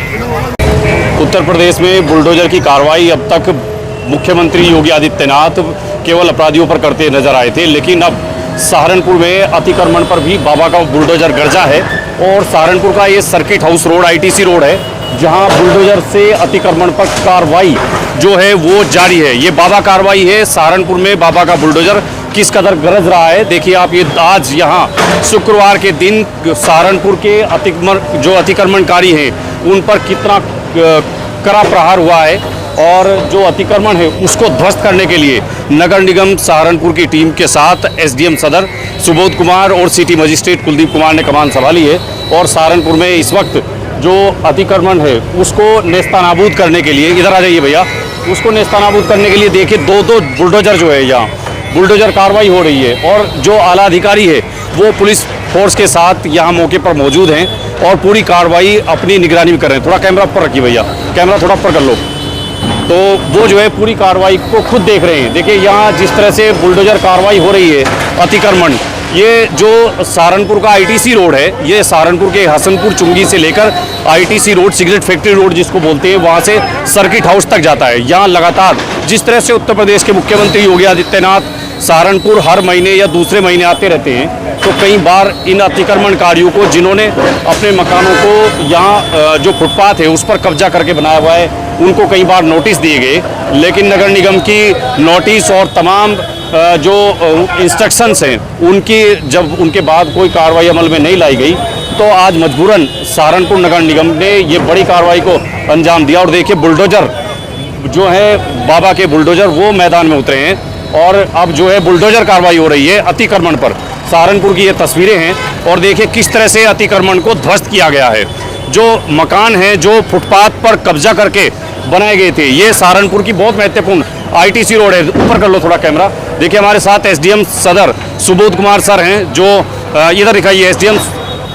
उत्तर प्रदेश में बुलडोजर की कार्रवाई अब तक मुख्यमंत्री योगी आदित्यनाथ केवल अपराधियों पर करते नजर आए थे, लेकिन अब सहारनपुर में अतिक्रमण पर भी बाबा का बुलडोजर गरजा है। और सहारनपुर का ये circuit house road ITC road है, जहां बुलडोजर से अतिक्रमण पर कार्रवाई जो है वो जारी है। ये बाबा कार्रवाई है। सहारनपुर में बाबा का बुलडोजर किस कदर गरज रहा है, देखिए आप। ये आज यहाँ शुक्रवार के दिन सहारनपुर के अतिक्रमणकारी हैं उन पर कितना कड़ा प्रहार हुआ है, और जो अतिक्रमण है उसको ध्वस्त करने के लिए नगर निगम सहारनपुर की टीम के साथ एसडीएम सदर सुबोध कुमार और सिटी मजिस्ट्रेट कुलदीप कुमार ने कमान संभाली है। और सहारनपुर में इस वक्त जो अतिक्रमण है उसको नेस्तनाबूद करने के लिए, इधर आ जाइए भैया, उसको नेस्तनाबूद करने के लिए देखिए दो बुलडोजर जो है यहाँ बुलडोजर कार्रवाई हो रही है। और जो आला अधिकारी है वो पुलिस फोर्स के साथ यहाँ मौके पर मौजूद हैं और पूरी कार्रवाई अपनी निगरानी में कर रहे हैं। थोड़ा कैमरा ऊपर रखिए भैया, कैमरा थोड़ा ऊपर कर लो। तो वो जो है पूरी कार्रवाई को खुद देख रहे हैं। देखिए यहाँ जिस तरह से बुलडोजर कार्रवाई हो रही है अतिक्रमण, ये जो सहारनपुर का आईटीसी रोड है, ये सहारनपुर के हसनपुर चुंगी से लेकर ITC road, cigarette factory road जिसको बोलते हैं, वहाँ से सर्किट हाउस तक जाता है। यहाँ लगातार जिस तरह से उत्तर प्रदेश के मुख्यमंत्री योगी आदित्यनाथ सहारनपुर हर महीने या दूसरे महीने आते रहते हैं, तो कई बार इन अतिक्रमणकारियों को, जिन्होंने अपने मकानों को यहाँ जो फुटपाथ है उस पर कब्जा करके बनाया हुआ है, उनको कई बार नोटिस दिए गए, लेकिन नगर निगम की नोटिस और तमाम जो इंस्ट्रक्शंस हैं उनकी जब उनके बाद कोई कार्रवाई अमल में नहीं लाई गई, तो आज मजबूरन सहारनपुर नगर निगम ने ये बड़ी कार्रवाई को अंजाम दिया। और देखिए बुलडोजर जो है, बाबा के बुलडोजर वो मैदान में उतरे हैं और अब जो है बुलडोजर कार्रवाई हो रही है अतिक्रमण पर। सहारनपुर की ये तस्वीरें हैं और देखिए किस तरह से अतिक्रमण को ध्वस्त किया गया है। जो मकान हैं जो फुटपाथ पर कब्जा करके बनाए गए थे, ये सहारनपुर की बहुत महत्वपूर्ण आईटीसी रोड है। ऊपर कर लो थोड़ा कैमरा। देखिए हमारे साथ एसडीएम सदर सुबोध कुमार सर हैं, जो इधर दिखाइए, एसडीएम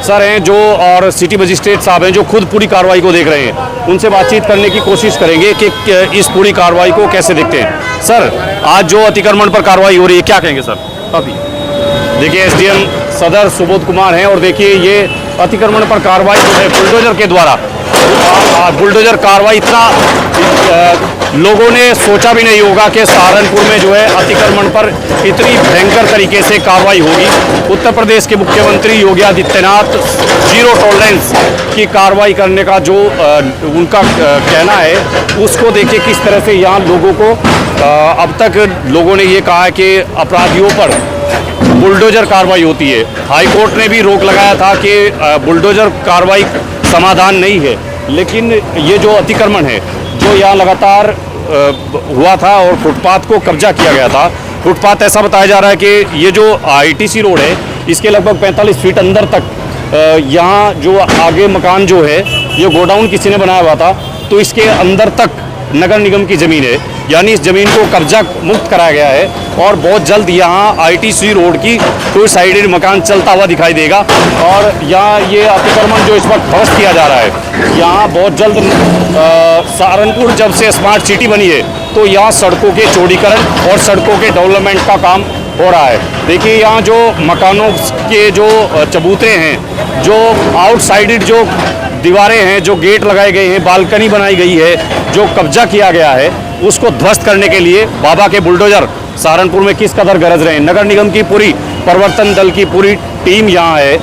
सर हैं जो, और सिटी मजिस्ट्रेट साहब हैं जो खुद पूरी कार्रवाई को देख रहे हैं। उनसे बातचीत करने की कोशिश करेंगे कि इस पूरी कार्रवाई को कैसे देखते हैं। सर, आज जो अतिक्रमण पर कार्रवाई हो रही है, क्या कहेंगे सर? अभी देखिए एसडीएम सदर सुबोध कुमार हैं और देखिए ये अतिक्रमण पर कार्रवाई जो है बुलडोजर के द्वारा, बुलडोजर कार्रवाई इतना लोगों ने सोचा भी नहीं होगा कि सहारनपुर में जो है अतिक्रमण पर इतनी भयंकर तरीके से कार्रवाई होगी। उत्तर प्रदेश के मुख्यमंत्री योगी आदित्यनाथ जीरो टॉलरेंस की कार्रवाई करने का जो उनका कहना है, उसको देखिए किस तरह से यहाँ लोगों को अब तक लोगों ने ये कहा है कि अपराधियों पर बुलडोजर कार्रवाई होती है। हाई कोर्ट ने भी रोक लगाया था कि बुलडोजर कार्रवाई समाधान नहीं है, लेकिन ये जो अतिक्रमण है जो यहाँ लगातार हुआ था और फुटपाथ को कब्जा किया गया था, फुटपाथ ऐसा बताया जा रहा है कि ये जो आईटीसी रोड है इसके लगभग 45 फीट अंदर तक यहाँ जो आगे मकान जो है ये गोडाउन किसी ने बनाया हुआ था, तो इसके अंदर तक नगर निगम की ज़मीन है, यानी इस ज़मीन को कब्जा मुक्त कराया गया है। और बहुत जल्द यहाँ आईटीसी रोड की टू साइडेड मकान चलता हुआ दिखाई देगा। और यहाँ ये अतिक्रमण जो इस वक्त ध्वस्त किया जा रहा है, यहाँ बहुत जल्द सहारनपुर जब से स्मार्ट सिटी बनी है तो यहाँ सड़कों के चौड़ीकरण और सड़कों के डेवलपमेंट का काम हो रहा है। देखिए यहाँ जो मकानों के जो चबूतरे हैं, जो आउटसाइडेड जो दीवारें हैं, जो गेट लगाए गए हैं, बालकनी बनाई गई है, जो कब्जा किया गया है, उसको ध्वस्त करने के लिए बाबा के बुलडोजर सहारनपुर में किस कदर गरज रहे हैं। नगर निगम की पूरी परिवर्तन दल की पूरी टीम यहाँ है।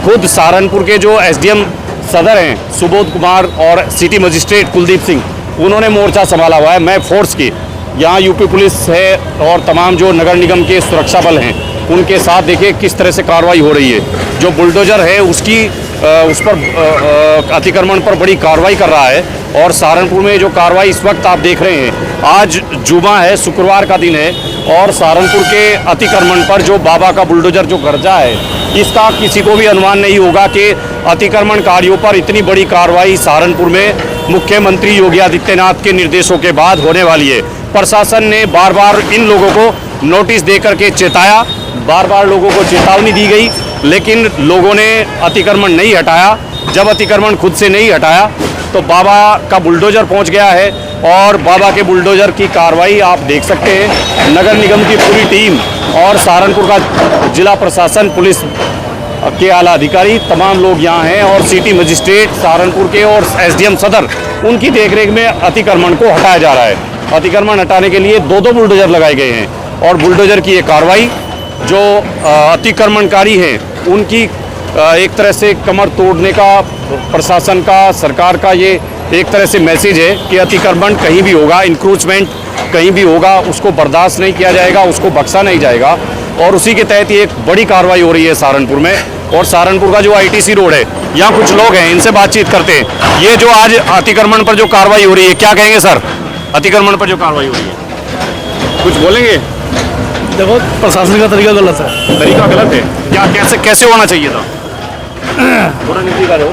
खुद सहारनपुर के जो एसडीएम सदर हैं सुबोध कुमार और सिटी मजिस्ट्रेट कुलदीप सिंह, उन्होंने मोर्चा संभाला हुआ है। मैं फोर्स की यहाँ यूपी पुलिस है और तमाम जो नगर निगम के सुरक्षा बल हैं उनके साथ देखिए किस तरह से कार्रवाई हो रही है। जो बुलडोजर है उसकी उस पर अतिक्रमण पर बड़ी कार्रवाई कर रहा है। और सहारनपुर में जो कार्रवाई इस वक्त आप देख रहे हैं, आज जुमा है, शुक्रवार का दिन है, और सहारनपुर के अतिक्रमण पर जो बाबा का बुलडोजर जो गरजा है, इसका किसी को भी अनुमान नहीं होगा कि अतिक्रमणकारियों पर इतनी बड़ी कार्रवाई सहारनपुर में मुख्यमंत्री योगी आदित्यनाथ के निर्देशों के बाद होने वाली है। प्रशासन ने बार बार इन लोगों को नोटिस देकर के चेताया, बार बार लोगों को चेतावनी दी गई, लेकिन लोगों ने अतिक्रमण नहीं हटाया। जब अतिक्रमण खुद से नहीं हटाया तो बाबा का बुलडोजर पहुंच गया है और बाबा के बुलडोजर की कार्रवाई आप देख सकते हैं। नगर निगम की पूरी टीम और सहारनपुर का जिला प्रशासन, पुलिस के आला अधिकारी तमाम लोग यहाँ हैं और सिटी मजिस्ट्रेट सहारनपुर के और एसडीएम सदर उनकी देखरेख में अतिक्रमण को हटाया जा रहा है। अतिक्रमण हटाने के लिए 2-2 बुलडोजर लगाए गए हैं और बुलडोजर की ये कार्रवाई जो अतिक्रमणकारी हैं उनकी एक तरह से कमर तोड़ने का प्रशासन का, सरकार का ये एक तरह से मैसेज है कि अतिक्रमण कहीं भी होगा, इंक्रोचमेंट कहीं भी होगा, उसको बर्दाश्त नहीं किया जाएगा, उसको बख्शा नहीं जाएगा। और उसी के तहत ये एक बड़ी कार्रवाई हो रही है सहारनपुर में। और सहारनपुर का जो आईटीसी रोड है, यहाँ कुछ लोग हैं, इनसे बातचीत करते हैं। ये जो आज अतिक्रमण पर जो कार्रवाई हो रही है, क्या कहेंगे सर? अतिक्रमण पर जो कार्रवाई हो रही है, कुछ बोलेंगे? देखो, प्रशासन का तरीका गलत है। तरीका गलत है क्या? कैसे होना चाहिए था? थोड़ा नीचे का रहो,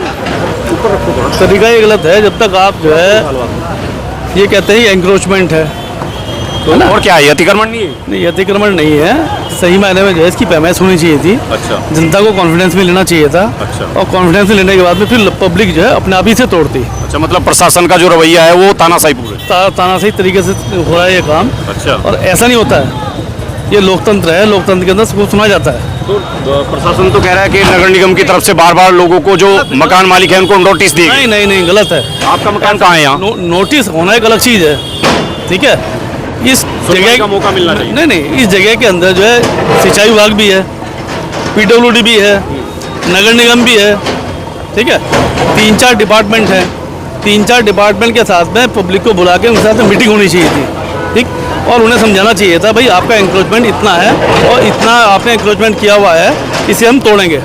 ऊपर रखो थोड़ा। तरीका ये गलत है। जब तक आप जो है ये कहते हैं एंक्रोचमेंट है तो और क्या है? अतिक्रमण नहीं है? नहीं, अतिक्रमण नहीं है। सही मायने में जो है इसकी पैमाइश होनी चाहिए थी। अच्छा। जनता को कॉन्फिडेंस में लेना चाहिए था। अच्छा। और कॉन्फिडेंस में लेने के बाद में फिर पब्लिक जो है अपने आप ही से तोड़ती। अच्छा, मतलब प्रशासन का जो रवैया है वो तानाशाही पूरे तानाशाही तरीके से हो रहा है ये काम। अच्छा। और ऐसा नहीं होता है, ये लोकतंत्र है, लोकतंत्र के अंदर सबको सुना जाता है। तो प्रशासन तो कह रहा है कि नगर निगम की तरफ से बार बार लोगों को जो मकान मालिक है उनको नोटिस दी। नहीं, गलत है। आपका मकान कहाँ है यहाँ? नोटिस होना एक अलग चीज़ है, ठीक है। इस जगह का मौका मिलना चाहिए। नहीं, इस जगह के अंदर जो है सिंचाई विभाग भी है, पीडब्ल्यूडी भी है, नगर निगम भी है, ठीक है। 3-4 डिपार्टमेंट हैं। 3-4 डिपार्टमेंट के साथ में पब्लिक को बुला के उनके साथ में मीटिंग होनी चाहिए थी, ठीक। और उन्हें समझाना चाहिए था, भाई आपका इंक्रोचमेंट इतना है और इतना आपने इंक्रोचमेंट किया हुआ है, इसे हम तोड़ेंगे,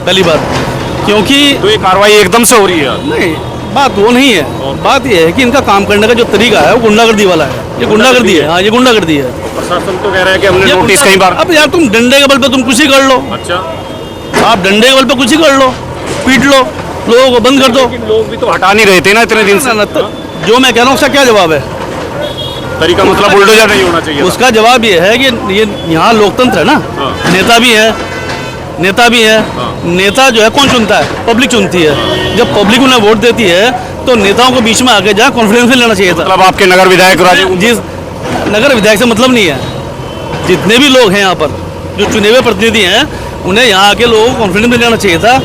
पहली बात। क्योंकि तो ये कार्रवाई एकदम से हो रही है? नहीं, बात वो नहीं है। बात ये है कि इनका काम करने का जो तरीका है वो गुंडागर्दी वाला है। ये गुंडागर्दी है। हाँ, ये गुंडागर्दी है। प्रशासन तो कह रहा है कि हमने नोटिस कई बार। अब यार तुम डंडे के बल पे तुम कुछ ही कर लो। अच्छा। आप डंडे के बल पे कुछ ही कर लो, पीट लो, लोगों को बंद कर दो। लोग भी तो हटा नहीं रहे थे ना इतने दिन से। जो मैं कह रहा हूँ उसका क्या जवाब है? तरीका मतलब बुलडोजर नहीं होना चाहिए। उसका जवाब ये है कि ये यहाँ लोकतंत्र है ना। नेता भी है, नेता जो है कौन चुनता है? पब्लिक चुनती है। जब पब्लिक उन्हें वोट देती है तो नेताओं को बीच में आके जहाँ कॉन्फिडेंस लेना चाहिए था। मतलब आपके नगर विधायक राजीव, जिस नगर विधायक से मतलब नहीं है, जितने भी लोग हैं यहाँ पर जो चुने हुए प्रतिनिधि हैं उन्हें यहाँ के लोगों को कॉन्फिडेंस में लेना चाहिए था।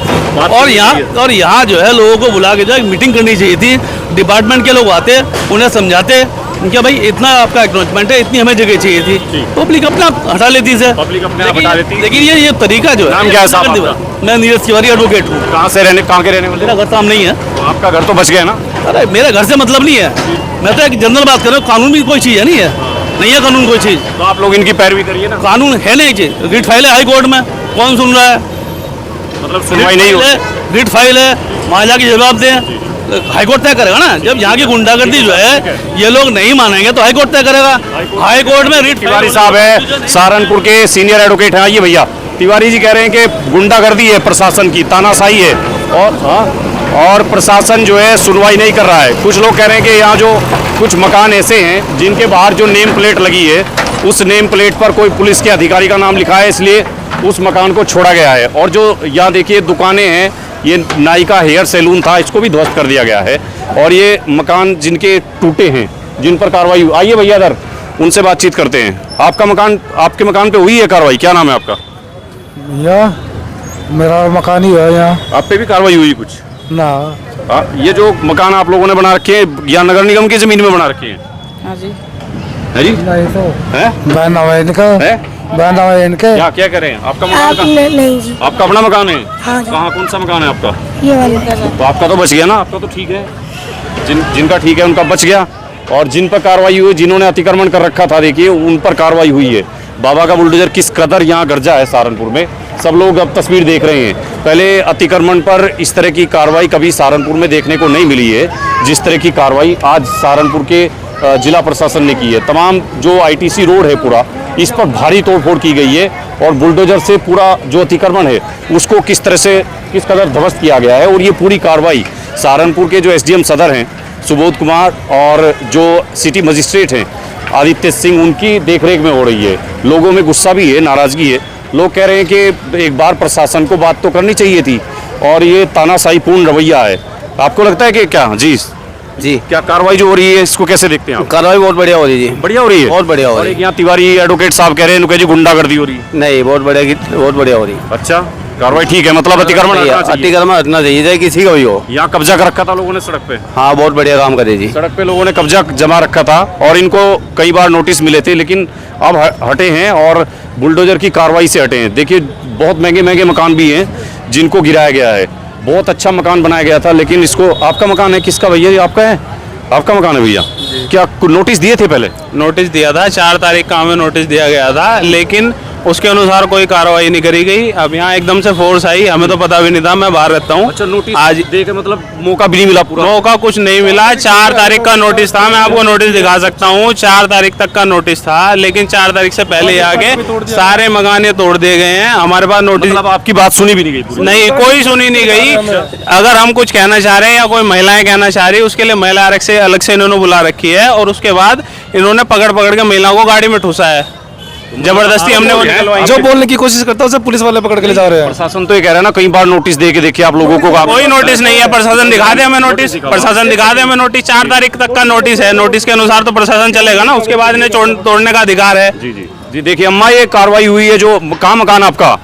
और यहाँ जो है लोगों को बुला के जो है मीटिंग करनी चाहिए थी। डिपार्टमेंट के लोग आते, उन्हें समझाते क्या भाई इतना आपका एक्नॉलेजमेंट है, इतनी हमें जगह चाहिए थी। पब्लिक अपना हटा लेती है। पब्लिक अपने आप हटा लेती है। लेकिन ये तरीका जो है। नाम क्या है साहब आपका? मैं नीरज तिवारी एडवोकेट हूँ। कहाँ के रहने वाले? मेरा घर सामने ही है। तो आपका घर तो बच गया ना? अरे मेरे घर से मतलब नहीं है, मैं तो एक जनरल बात कर रहा हूँ। कानून भी कोई चीज़ है, नहीं है, नहीं है कानून कोई चीज़। तो आप लोग इनकी पैरवी करिए ना। कानून है नहीं चीज़। रिट फाइल है हाई कोर्ट में, कौन सुन रहा है? मतलब सुनवाई नहीं हो। रिट फाइल है, वहाँ जाके जवाब दें, हाईकोर्ट तय करेगा ना। जब यहाँ की गुंडागर्दी जो है ये लोग नहीं मानेंगे तो हाईकोर्ट तय करेगा। हाईकोर्ट में रिट। तिवारी साहब है, सहारनपुर के सीनियर एडवोकेट हैं। आइए भैया, तिवारी जी कह रहे हैं कि गुंडागर्दी है, प्रशासन की तानाशाही है और प्रशासन जो है सुनवाई नहीं कर रहा है। कुछ लोग कह रहे हैं कि यहाँ जो कुछ मकान ऐसे हैं जिनके बाहर जो नेम प्लेट लगी है उस नेम प्लेट पर कोई पुलिस के अधिकारी का नाम लिखा है, इसलिए उस मकान को छोड़ा गया है। और जो यहाँ देखिए दुकानें हैं, ये नाई का हेयर सैलून था, इसको भी ध्वस्त कर दिया गया है। और ये मकान जिनके टूटे हैं, जिन पर कार्रवाई हुई। आइए भैया इधर, उनसे बातचीत करते हैं। आपका मकान, आपके मकान पे हुई है कार्रवाई? क्या नाम है आपका? भैया मेरा मकान ही है यहाँ। आप पे भी कार्रवाई हुई कुछ? ना। ये जो मकान आप लोगों ने बना रखे हैं या नगर निगम की जमीन में बना रखे हैं? हाँ जी। है जी? नहीं तो है? बहन है इनका। है? बहन है इनके। क्या करें? आपका मकान नहीं जी। आपका अपना मकान है? हाँ जी। कहाँ, कौन सा मकान है आपका? ये वाले। तो आपका तो बच गया ना, आपका तो ठीक है। जिनका ठीक है उनका बच गया। और जिन पर कार्रवाई हुई, जिन्होंने अतिक्रमण कर रखा था, देखिए उन पर कार्रवाई हुई है। बाबा का बुलडोजर किस कदर यहाँ गरजा है सहारनपुर में, सब लोग अब तस्वीर देख रहे हैं। पहले अतिक्रमण पर इस तरह की कार्रवाई कभी सहारनपुर में देखने को नहीं मिली है, जिस तरह की कार्रवाई आज सहारनपुर के जिला प्रशासन ने की है। तमाम जो आईटीसी रोड है पूरा, इस पर भारी तोड़फोड़ की गई है और बुलडोजर से पूरा जो अतिक्रमण है उसको किस तरह से, किस कदर ध्वस्त किया गया है। और ये पूरी कार्रवाई सहारनपुर के जो एसडीएम सदर हैं सुबोध कुमार और जो सिटी मजिस्ट्रेट हैं आदित्य सिंह, उनकी देखरेख में हो रही है। लोगों में गुस्सा भी है, नाराज़गी है। लोग कह रहे हैं कि एक बार प्रशासन को बात तो करनी चाहिए थी और ये तानाशाहीपूर्ण रवैया है। आपको लगता है कि क्या? जी, क्या कार्रवाई जो हो रही है इसको कैसे देखते हैं आप? कार्रवाई बहुत बढ़िया हो रही है जी। बढ़िया हो रही है? बहुत बढ़िया हो रही है। यहाँ तिवारी एडवोकेट साहब कह रहे हैं जी गुंडागर्दी हो रही है। नहीं, बहुत बढ़िया हो रही है। अच्छा, कार्रवाई ठीक है, मतलब अतिक्रमण हटना चाहिए। अतिक्रमण हटना चाहिए, चाहे किसी का भी हो। यहाँ कब्जा कर रखा था लोगों ने सड़क पे। हाँ, बहुत बढ़िया काम करे जी। सड़क पे लोगों ने कब्जा जमा रखा था और इनको कई बार नोटिस मिले थे, लेकिन अब हटे हैं और बुलडोजर की कार्रवाई से हटे हैं। देखिए बहुत महंगे महंगे मकान भी हैं जिनको गिराया गया है। बहुत अच्छा मकान बनाया गया था, लेकिन इसको, आपका मकान है, किसका भैया, ये आपका है? आपका मकान है भैया। क्या नोटिस दिए थे पहले? नोटिस दिया था, 4 तारीख का हमें नोटिस दिया गया था, लेकिन उसके अनुसार कोई कार्रवाई नहीं करी गई। अब यहाँ एकदम से फोर्स आई, हमें तो पता भी नहीं था, मैं बाहर रहता हूँ। अच्छा, नोटिस आज देके मतलब मौका भी नहीं मिला पूरा? मौका कुछ नहीं मिला। 4 तारीख का नोटिस था, मैं आपको नोटिस दिखा सकता हूँ। 4 तारीख तक का नोटिस था, लेकिन 4 तारीख से पहले आके सारे मकान ये तोड़ दिए गए हैं। हमारे पास नोटिस, मतलब आपकी बात सुनी भी नहीं गई पूरी? नहीं, कोई सुनी नहीं गई। अगर हम कुछ कहना चाह रहे हैं या कोई महिलाएं कहना चाह रही है, उसके लिए महिला आरक्षक से अलग से इन्होंने बुला रखी है, और उसके बाद इन्होंने पकड़ पकड़ के महिलाओं को गाड़ी में ठूसा है। जबरदस्ती हमने वो निकलवाई। जो बोलने की कोशिश करता है उसे पुलिस वाले पकड़ के ले जा रहे हैं। प्रशासन तो ये कह रहा है ना, कई बार नोटिस दे के देखिए आप लोगों को। कोई नोटिस नहीं है, प्रशासन दिखा दे हमें नोटिस, प्रशासन दिखा दे हमें नोटिस। 4 तारीख तक का नोटिस है, नोटिस के अनुसार तो प्रशासन चलेगा ना, उसके बाद इन्हें तोड़ने का अधिकार है। जी जी जी। देखिए अम्मा, ये कार्रवाई हुई है, जो कहाँ मकान आपका?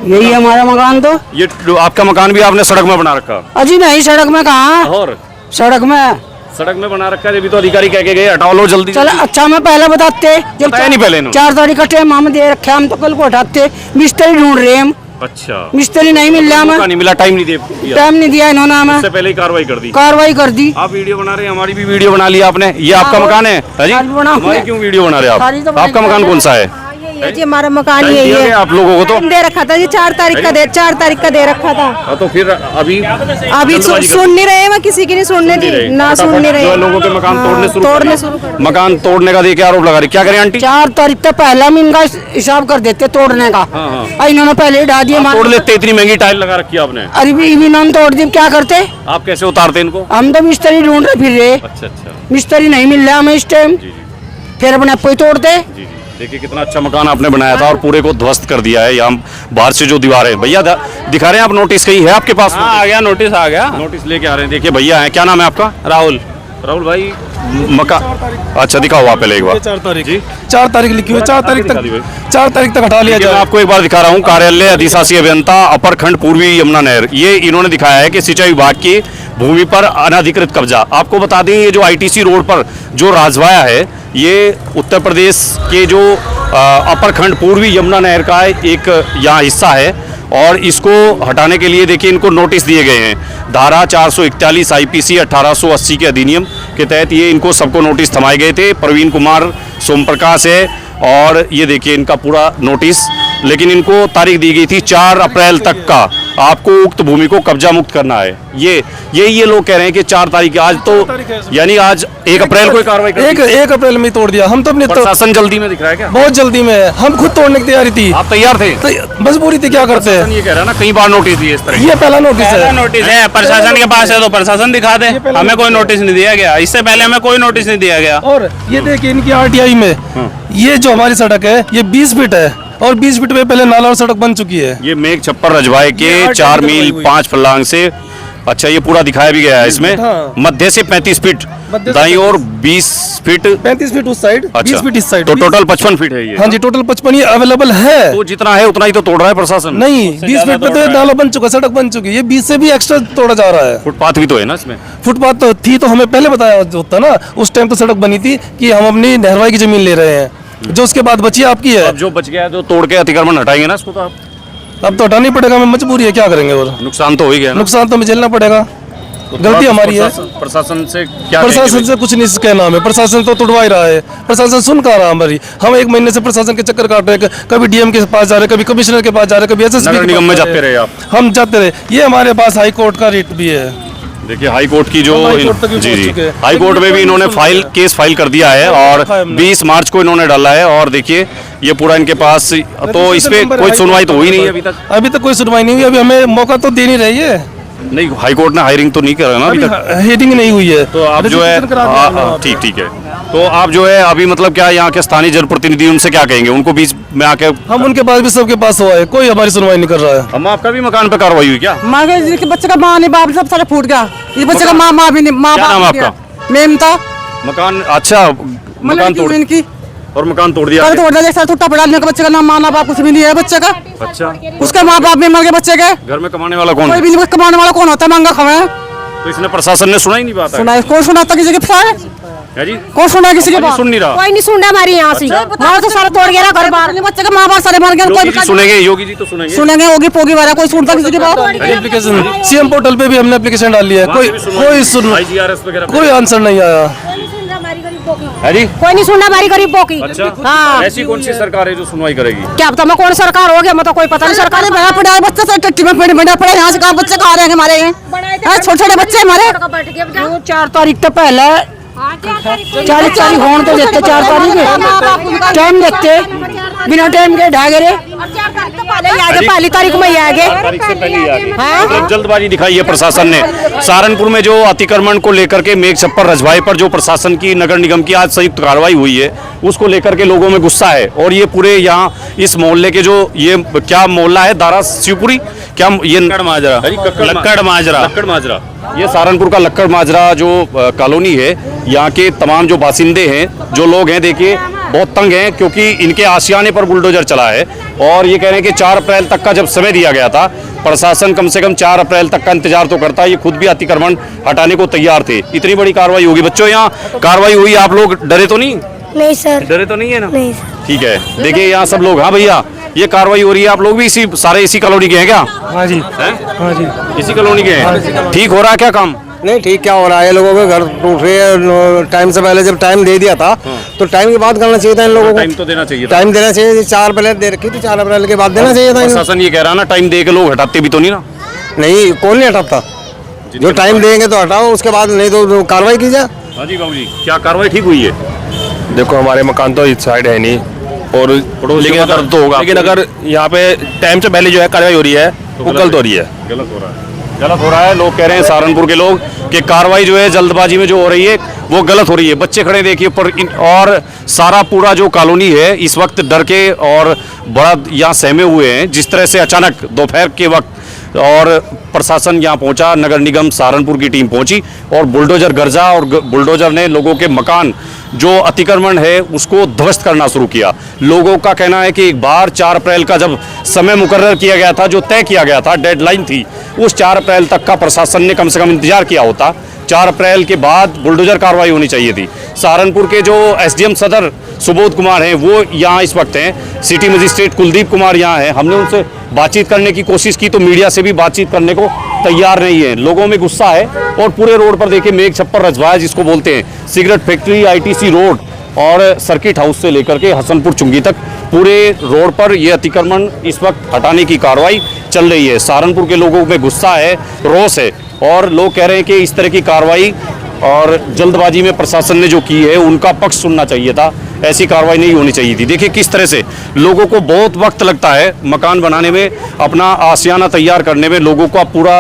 यही है हमारा मकान। तो ये आपका मकान भी आपने सड़क में बना रखा? अजी नहीं, सड़क में कहाँ, और सड़क में सड़क में बना रखा है। अभी तो अधिकारी कह के गए हटाओ लो जल्दी। चलो अच्छा, मैं पहले बताते, जब बताया नहीं पहले इन्होंने? 4 तारीख का टाइम हम दे रखे, हम तो कल को हटाते। मिस्त्री ढूंढ रहे हैं हम, अच्छा, मिस्त्री नहीं मिल रहा मौका हमें, नहीं मिला, टाइम नहीं दिया, टाइम नहीं दिया इन्होंने हमें, इससे पहले ही कार्रवाई कर दी। कार्रवाई कर दी। आप वीडियो बना रहे हैं, हमारी भी वीडियो बना लिया आपने। ये आपका हाँ, मकान है? हाँ जी, सारी बना हुआ हमारी है। क्यों वीडियो बना रहे हैं सारी तो आप? बना आपका ली मकान है। कौन सा है? ये जी हमारा मकान टाइम यही दिया है। गया आप लोगों को तो? टाइम दे रखा था जी, 4 तारीख का दे, 4 तारीख का दे रखा था। हाँ, तो फिर अभी अभी जल्दबाजी कर- सुन नहीं रहे हैं, मैं किसी की नहीं सुनने दी, ना सुन नहीं रहे जो है हैं। लोगों के मकान हाँ, तोड़ने शुरू कर तोड़ने दिए। शुरू कर दिए। मकान तोड़ने का देखिए आरोप लगा रही। क्या करें आंटी? 4 तारीख तक पहले हम इनका हिसाब कर देते तोड़ने का, और इन्होंने पहले ही ढा दिया। तोड़ लेते, इतनी महंगी टाइल लगा रखी है आपने। अरे भी इन्होंने तोड़ दी, क्या करते? आप कैसे उतारते इनको? हम तो मिस्त्री ढूंढ रहे फिर रहे, अच्छा अच्छा, मिस्त्री नहीं मिल रहा हमें इस टाइम, फिर अपने आप को ही तोड़ते। जी जी। देखिए कितना अच्छा मकान आपने बनाया था और पूरे को ध्वस्त कर दिया है। यहाँ बाहर से जो दीवार है, भैया दिखा रहे हैं आप, नोटिस कहीं है आपके पास? हाँ, आ गया नोटिस, आ गया। नोटिस लेके आ रहे हैं। देखिए भैया है, क्या नाम है आपका? राहुल। राहुल भाई, मकान, अच्छा दिखाओ आप पहले एक बार। 4 तारीख जी, 4 तारीख लिखी हुई, 4 तारीख निकाली हुई। तक 4 तारीख तक हटा लिया देखिए, मैं जाए। आपको एक बार दिखा रहा हूँ। कार्यालय अधिशासी अभियंता अपर खंड पूर्वी यमुना नहर, ये इन्होंने दिखाया है कि सिंचाई विभाग की भूमि पर अनधिकृत कब्जा। आपको बता दें, ये जो आईटीसी रोड पर जो राजवाया है, ये उत्तर प्रदेश के जो अपर खंड पूर्वी यमुना नहर का एक यहाँ हिस्सा है, और इसको हटाने के लिए देखिए इनको नोटिस दिए गए हैं। धारा 441 आईपीसी 1880 के अधिनियम के तहत ये इनको सबको नोटिस थमाए गए थे। प्रवीण कुमार सोम प्रकाश है, और ये देखिए इनका पूरा नोटिस, लेकिन इनको तारीख दी गई थी 4 अप्रैल तक का, आपको उक्त भूमि को कब्जा मुक्त करना है। ये लोग कह रहे हैं कि 4 तारीख, आज तो यानी आज 1 अप्रैल को ही कार्रवाई कर दी। 1 अप्रैल में ही तोड़ दिया। हम तो अपने प्रशासन जल्दी में दिख रहा है क्या? बहुत जल्दी में है, हम खुद तोड़ने की तैयारी थी, आप तैयार थे? तो मजबूरी थी, क्या करते हैं। ये कह रहा है ना, कई बार नोटिस दिए इस तरह। ये पहला नोटिस पहला है। नोटिस है, प्रशासन के पास है तो प्रशासन दिखा दे, हमें कोई नोटिस नहीं दिया गया। इससे पहले हमें कोई नोटिस नहीं दिया गया। और ये देखिए इनकी आरटीआई में, ये जो हमारी सड़क है ये 20 फीट है, और 20 फीट में पहले नाला और सड़क बन चुकी है। ये मेघ छप्पर रजवाए के ये 4 मील हुई। 5 फर्लांग से, अच्छा ये पूरा दिखाया भी गया है इसमें। हाँ। मध्य से 35 फीट मध्य से दाईं और 20 फीट, 35 फीट उस साइड, 20 फीट इस साइड। तो टोटल 55 फीट है ये। हाँ जी, टोटल 55 ये अवेलेबल है। तो जितना है उतना ही तो तोड़ रहा है प्रशासन। नहीं, 20 फीट पे तो ये नाला बन चुका, सड़क बन चुकी है, ये 20 से भी एक्स्ट्रा तोड़ा जा रहा है। फुटपाथ भी तो है ना इसमें। फुटपाथ तो थी, तो हमें पहले बताया होता ना, उस टाइम तो सड़क बनी थी कि हम अपनी नहरवाई की जमीन ले रहे हैं, जो उसके बाद बची आपकी है। अब जो बच गया है तो तोड़ के अतिक्रमण हटाएंगे ना इसको, तो आप अब तो हटाना ही पड़ेगा, हमें मजबूरी है, क्या करेंगे। और नुकसान तो हो ही गया ना। नुकसान तो हमें झेलना पड़ेगा, गलती हमारी है। प्रशासन से क्या प्रशासन कहेंगे से कुछ नहीं कहना हमें, प्रशासन तो तुड़वा ही रहा है, प्रशासन सुन कहाँ रहा हमारी। हम 1 महीने से प्रशासन के चक्कर काट रहे हैं, कभी डीएम के पास जा रहे, कभी कमिश्नर के पास जा रहे, कभी एसएसपी नगर के निगम पास में जा जाते रहे आप? हम जाते रहे। ये हमारे पास हाई कोर्ट का रेट भी है। देखिए हाई कोर्ट की जो हम हाई कोर्ट तक भी जी पहुंच जी चुके हैं। हाई कोर्ट में भी इन्होंने केस फाइल कर दिया है, और रखा है हमने। 20 मार्च को इन्होंने डाला है। और देखिए ये पूरा इनके पास, तो इस पे कोई सुनवाई तो हुई नहीं है अभी तक। अभी तक कोई सुनवाई नहीं हुई, अभी हमें मौका तो दे नहीं रही है। नहीं, हाई कोर्ट ने हायरिंग तो नहीं करा ना अभी तक। हेडिंग नहीं हुई है, तो आप जो है, रजिस्ट्रेशन करा दिया हमने वहाँ पे। ठीक ठीक है, तो आप जो है अभी मतलब क्या यहाँ के स्थानीय जनप्रतिनिधि, उनसे क्या कहेंगे? उनको बीच में आके, हम उनके पास भी, सबके पास हुआ है, कोई हमारी सुनवाई नहीं कर रहा है। हम आपका भी मकान पे कार्रवाई हुई क्या? माँ के बच्चे का माँ नहीं, बाप सब सारा फूट गया। ये बच्चे का माँ भी नहीं, माँ क्या नाम बाप है नहीं आपका? मेमता, मकान, अच्छा मकान मतलब तोड़, इनकी और मकान तोड़ दिया कल आपने? तोड़ दिया, सर टूटा पड़ा, बच्चे का नाम माना बाप कुछ भी नहीं है बच्चे का, अच्छा, उसके माँ बाप भी मर गए बच्चे के, घर में कमाने वाला कौन कोई है? भी नहीं, कमाने वाला कौन होता है, मांगा खावे। तो इसने प्रशासन ने सुना ही नहीं बात है? सुना है, कौन सुनाता किसी की बात? है जी, कौन सुना है किसी की कोई बात? सुन नहीं रहा। कोई नहीं सुन रहा हमारी यहाँ से, मार तो सारा तोड़ गया घर बार। बच्चे के माँ बाप सारे मर गए, योगी जी कोई सुनेंगे, योगी जी तो सुनेंगे। सुनेंगे, होगी पोगी वाला, कोई सुनता किसी की बात? एप्लीकेशन सीएम पोर्टल पे भी हमने एप्लीकेशन डाल लिया है, कोई सुन IGRS वगैरह कोई आंसर नहीं आया। है जी, कोई नहीं सुन रहा हमारी गरीबों की। अच्छा, हाँ, ऐसी कौन सी सरकार है जो सुनवाई करेगी? क्या पता मैं कौन सरकार हो गया, मैं तो कोई पता नहीं सरकार सरकारी बड़ा पड़ा है बच्चे से, टट्टी में पेड़ बड़ा पड़े, यहाँ से कहाँ बच्चे खा रहे हैं हमारे यहाँ, छोटे छोटे बच्चे हमारे। 4 तारीख तो पहले 40 होने तो देते, 4 तारीख टाइम देखते, बिना टाइम के ढागे रे पहली तारीख में ही आगे। तारीख से पहले ही आ गई। हाँ। मतलब जल्दबाजी दिखाई है प्रशासन ने। सहारनपुर में जो अतिक्रमण को लेकर के मेघ छप्पर रजवाई पर जो प्रशासन की नगर निगम की आज संयुक्त कार्रवाई हुई है, उसको लेकर के लोगों में गुस्सा है। और ये पूरे यहाँ इस मोहल्ले के जो ये क्या मोहल्ला है, दारा शिवपुरी, क्या ये लक्कड़ माजरा, ये सहारनपुर का लक्कड़ माजरा जो कॉलोनी है, यहाँ के तमाम जो बासिंदे हैं, जो लोग हैं, देखिए बहुत तंग हैं, क्योंकि इनके आशियाने पर बुलडोजर चला है। और ये कह रहे हैं कि 4 अप्रैल तक का जब समय दिया गया था, प्रशासन कम से कम 4 अप्रैल तक का इंतजार तो करता, ये खुद भी अतिक्रमण हटाने को तैयार थे। इतनी बड़ी कार्रवाई होगी बच्चों, यहाँ कार्रवाई हुई, आप लोग डरे तो नहीं? नहीं सर, डरे तो नहीं है ना? नहीं सर। ठीक है, देखिए यहाँ सब लोग, हाँ भैया ये कार्रवाई हो रही है, आप लोग भी इसी सारे इसी कॉलोनी के हैं क्या? हाँ जी, हैं? हाँ जी। इसी कॉलोनी के हैं? ठीक हो रहा है क्या काम? नहीं, ठीक क्या हो रहा है, लोगों के घर टूट रहे हैं। टाइम से पहले जब टाइम दे दिया था तो टाइम के बाद करना चाहिए था इन लोगों को। टाइम तो देना चाहिए था। टाइम देना चाहिए, 4 अप्रैल दे रखी थी, 4 अप्रैल के बाद देना चाहिए था इन्हें। प्रशासन ये कह रहा है ना, टाइम दे के लोग हटाते भी तो नहीं ना? नहीं, कौन नहीं हटाता, जो टाइम देंगे तो हटाओ, उसके बाद नहीं तो कार्रवाई की जाए। हाँ जी बाबू जी, क्या कार्रवाई ठीक हुई है? देखो हमारे मकान तो इस साइड है नहीं, और लेकिन अगर तो होगा, लेकिन अगर यहाँ पे टाइम से पहले जो है कार्रवाई हो रही है वो गलत हो रही है। गलत हो रहा है, गलत हो रहा है। लोग कह रहे हैं सहारनपुर के लोग कि कार्रवाई जो है जल्दबाजी में जो हो रही है वो गलत हो रही है। बच्चे खड़े देखिए पर और सारा पूरा जो कॉलोनी है इस वक्त डर के और बड़ा यहाँ सहमे हुए हैं। जिस तरह से अचानक दोपहर के वक्त और प्रशासन यहाँ पहुंचा, नगर निगम सहारनपुर की टीम पहुंची और बुलडोजर गरजा और बुलडोजर ने लोगों के मकान जो अतिक्रमण है उसको ध्वस्त करना शुरू किया। लोगों का कहना है कि एक बार 4 अप्रैल का जब समय मुकर्रर किया गया था, जो तय किया गया था, डेडलाइन थी, उस 4 अप्रैल तक का प्रशासन ने कम से कम इंतजार किया होता। 4 अप्रैल के बाद बुलडोजर कार्रवाई होनी चाहिए थी। सहारनपुर के जो एसडीएम सदर सुबोध कुमार हैं वो यहाँ इस वक्त हैं, सिटी मजिस्ट्रेट कुलदीप कुमार यहाँ हैं। हमने उनसे बातचीत करने की कोशिश की तो मीडिया से भी बातचीत करने को तैयार नहीं है। लोगों में गुस्सा है और पूरे रोड पर देखिए मेघ छप्पर रजवाया जिसको बोलते हैं, सिगरेट फैक्ट्री, आईटीसी रोड और सर्किट हाउस से लेकर के हसनपुर चुंगी तक पूरे रोड पर ये अतिक्रमण इस वक्त हटाने की कार्रवाई चल रही है। सहारनपुर के लोगों में गुस्सा है, रोष है और लोग कह रहे हैं कि इस तरह की कार्रवाई और जल्दबाजी में प्रशासन ने जो की है उनका पक्ष सुनना चाहिए था, ऐसी कार्रवाई नहीं होनी चाहिए थी। देखिए किस तरह से लोगों को बहुत वक्त लगता है मकान बनाने में, अपना आशियाना तैयार करने में लोगों का पूरा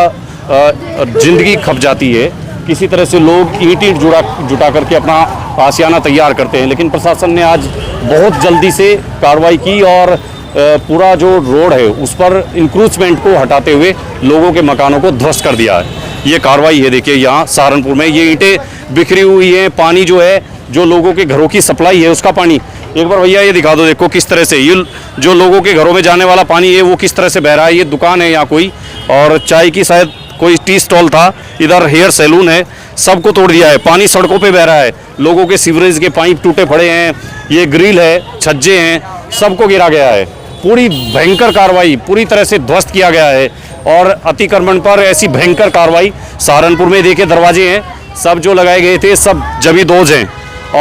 जिंदगी खप जाती है। किसी तरह से लोग ईंट जुटा करके अपना आशियाना तैयार करते हैं, लेकिन प्रशासन ने आज बहुत जल्दी से कार्रवाई की और पूरा जो रोड है उस पर इंक्रूचमेंट को हटाते हुए लोगों के मकानों को ध्वस्त कर दिया है। ये कार्रवाई है देखिए यहाँ सहारनपुर में, ये ईंटें बिखरी हुई हैं, पानी जो है जो लोगों के घरों की सप्लाई है उसका पानी, एक बार भैया ये दिखा दो, देखो किस तरह से ये जो लोगों के घरों में जाने वाला पानी है वो किस तरह से बह रहा है। ये दुकान है यहाँ कोई और चाय की शायद कोई टी स्टॉल था, इधर हेयर सैलून है, सबको तोड़ दिया है। पानी सड़कों पे बह रहा है, लोगों के सीवरेज के पाइप टूटे पड़े हैं, ये ग्रिल है, छज्जे हैं, सबको गिरा गया है। पूरी भयंकर कार्रवाई पूरी तरह से ध्वस्त किया गया है और अतिक्रमण पर ऐसी भयंकर कार्रवाई सहारनपुर में देखिए दरवाजे हैं सब जो लगाए गए थे सब जबी दोज हैं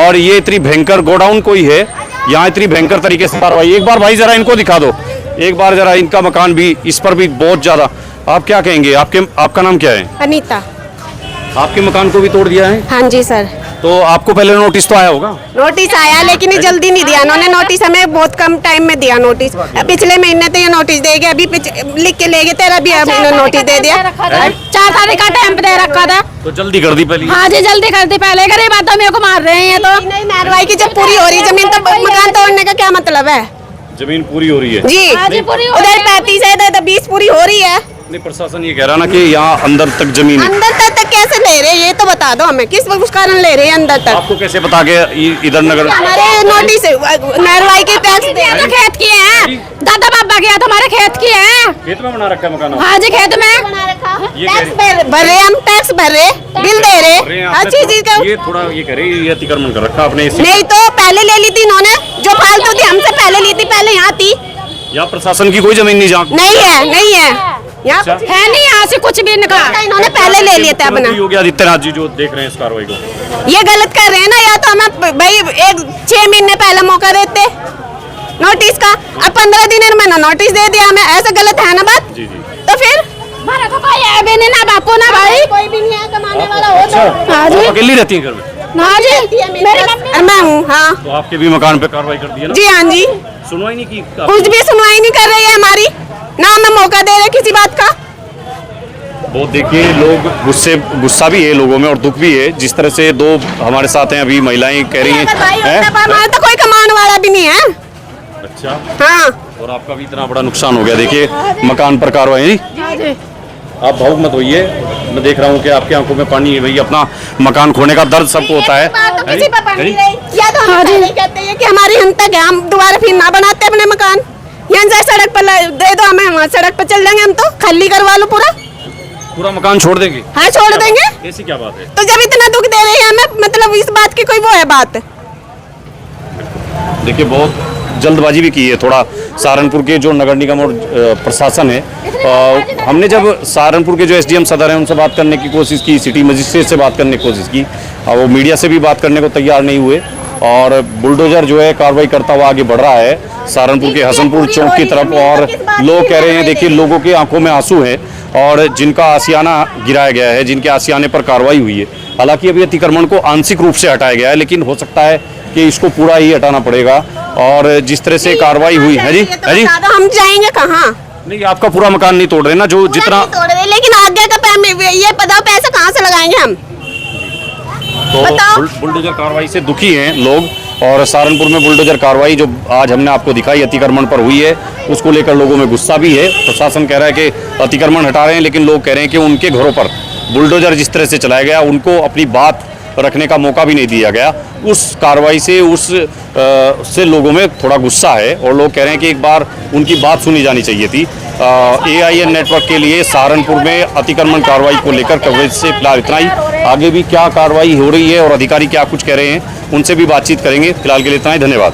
और ये इतनी भयंकर गोडाउन कोई है यहाँ, इतनी भयंकर तरीके से कार्रवाई। एक बार भाई जरा इनको दिखा दो, एक बार जरा इनका मकान भी, इस पर भी बहुत ज्यादा। आप क्या कहेंगे, आपका नाम क्या है? अनीता। आपके मकान को भी तोड़ दिया है? हाँ जी सर। तो आपको पहले नोटिस तो आया होगा? नोटिस आया लेकिन ये जल्दी नहीं दिया इन्होंने, नोटिस हमें बहुत कम टाइम में दिया नोटिस। पिछले महीने तो ये नोटिस दे गए, अभी लिख के ले गए, तेरा भी अभी नोटिस दे दिया। 4 तारीख का टाइम दे रखा था तो जल्दी कर दी पहले। हाँ जी जल्दी कर दी, पहले करे बात तो मेरे को मार रहे हैं। तो नहीं कार्रवाई की जब पूरी हो रही जमीन तो मकान तोड़ने का क्या मतलब है? जमीन पूरी हो रही है जी उधर 35 है तो 20 पूरी हो रही है। नहीं, प्रशासन ये कह रहा ना कि यहाँ अंदर तक जमीन है। अंदर तक कैसे ले रहे हैं ये तो बता दो हमें, किस कारण ले रहे हैं अंदर तक? आपको कैसे पता के इधर नगर हमारे नोटिस नहरवाई के टैक्स खेत की है, दादा बाबा के हमारे खेत की है, खेत में बना रखा है मकान? हाँ जी खेत में टैक्स भर रहे, हम टैक्स भर रहे, बिल दे रहे, अच्छी चीज का। ये थोड़ा ये कह रहे हैं ये अतिक्रमण कर रखा आपने। नहीं तो पहले ले ली थी इन्होंने, जो फालतू थी हमसे पहले ली थी, पहले यहाँ थी। यहाँ प्रशासन की कोई जमीन नहीं जहाँ नहीं है, नहीं है, यहाँ है नहीं, यहाँ से कुछ भी निकाला इन्होंने पहले ले लिया था अपना। योगी आदित्यनाथ जी जो देख रहे हैं इस कार्रवाई को, ये गलत कर रहे हैं ना, या तो हमें भाई 6 महीने पहले मौका देते नोटिस का, अब 15 दिन में नोटिस दे दिया हमें, ऐसा गलत है ना बात? जी जी। तो फिर हमारा तो कोई है भी नहीं ना बापू ना भाई, कोई भी नहीं है कमाने वाला हो तो। हाँ जी, अकेली रहती है घर में? हाँ जी, मैं हूँ। हाँ तो आपके भी मकान पे कार्रवाई कर दी है ना? जी हाँ जी, सुनवाई नहीं की? कुछ भी सुनवाई नहीं कर रही है हमारी, ना हमें मौका दे रहे किसी बात का। बहुत देखिए लोग गुस्सा भी है लोगों में और दुख भी है। जिस तरह से दो हमारे साथ हैं अभी महिलाएं कह रही हैं हमारा तो कोई कमाने वाला भी नहीं है। अच्छा, हाँ, और आपका भी इतना बड़ा नुकसान हो गया। देखिए मकान पर कार्रवाई। आप भावुक मत होइए, मैं देख रहा हूँ कि आपकी आंखों में पानी है। भाई अपना मकान खोने का दर्द सबको होता है। किसी पर पानी नहीं, या तो हम पहले कहते हैं कि हमारी हिंसा है, हम दोबारा फिर ना बनाते अपने मकान, यहाँ से सड़क पर दे दो हमें, वहाँ सड़क पर चल जाएंगे हम, तो खाली करवा लो पूरा मकान छोड़ देंगे? हाँ छोड़ देंगे। ऐसी क्या बात है? तो जब इतना दुख दे रहे हैं हमें, मतलब इस बात की कोई वो है बात? देखिए बहुत जल्दबाजी भी की है थोड़ा सहारनपुर के जो नगर निगम और प्रशासन है। हमने जब सहारनपुर के जो एसडीएम सदर हैं उनसे बात करने की कोशिश की, सिटी मजिस्ट्रेट से बात करने की कोशिश की, वो मीडिया से भी बात करने को तैयार नहीं हुए और बुलडोजर जो है कार्रवाई करता हुआ आगे बढ़ रहा है सहारनपुर के हसनपुर चौक की तरफ। और लोग कह रहे हैं, देखिए लोगों के आंखों में आंसू हैं और जिनका आशियाना गिराया गया है, जिनके आशियाने पर कार्रवाई हुई है। हालांकि अभी अतिक्रमण को आंशिक रूप से हटाया गया है, लेकिन हो सकता है कि इसको पूरा ही हटाना पड़ेगा। और जिस तरह से कार्रवाई हुई है जी, हम जाएंगे कहाँ? नहीं, आपका पूरा मकान नहीं तोड़ रहे ना, जो जितना तोड़ रहे, लेकिन आगे का ये बताओ पैसा कहाँ से लगाएंगे हम? तो बुलडोजर कार्रवाई से दुखी हैं लोग। और सहारनपुर में बुलडोजर कार्रवाई जो आज हमने आपको दिखाई अतिक्रमण पर हुई है, उसको लेकर लोगों में गुस्सा भी है। प्रशासन कह रहा है कि अतिक्रमण हटा रहे हैं, लेकिन लोग कह रहे हैं कि उनके घरों पर बुलडोजर जिस तरह से चलाया गया, उनको अपनी बात रखने का मौका भी नहीं दिया गया। उस कार्रवाई से से लोगों में थोड़ा गुस्सा है और लोग कह रहे हैं कि एक बार उनकी बात सुनी जानी चाहिए थी। AIN नेटवर्क के लिए सहारनपुर में अतिक्रमण कार्रवाई को लेकर कवरेज से फिलहाल इतना ही। आगे भी क्या कार्रवाई हो रही है और अधिकारी क्या कुछ कह रहे हैं, उनसे भी बातचीत करेंगे। फिलहाल के लिए इतना ही, धन्यवाद।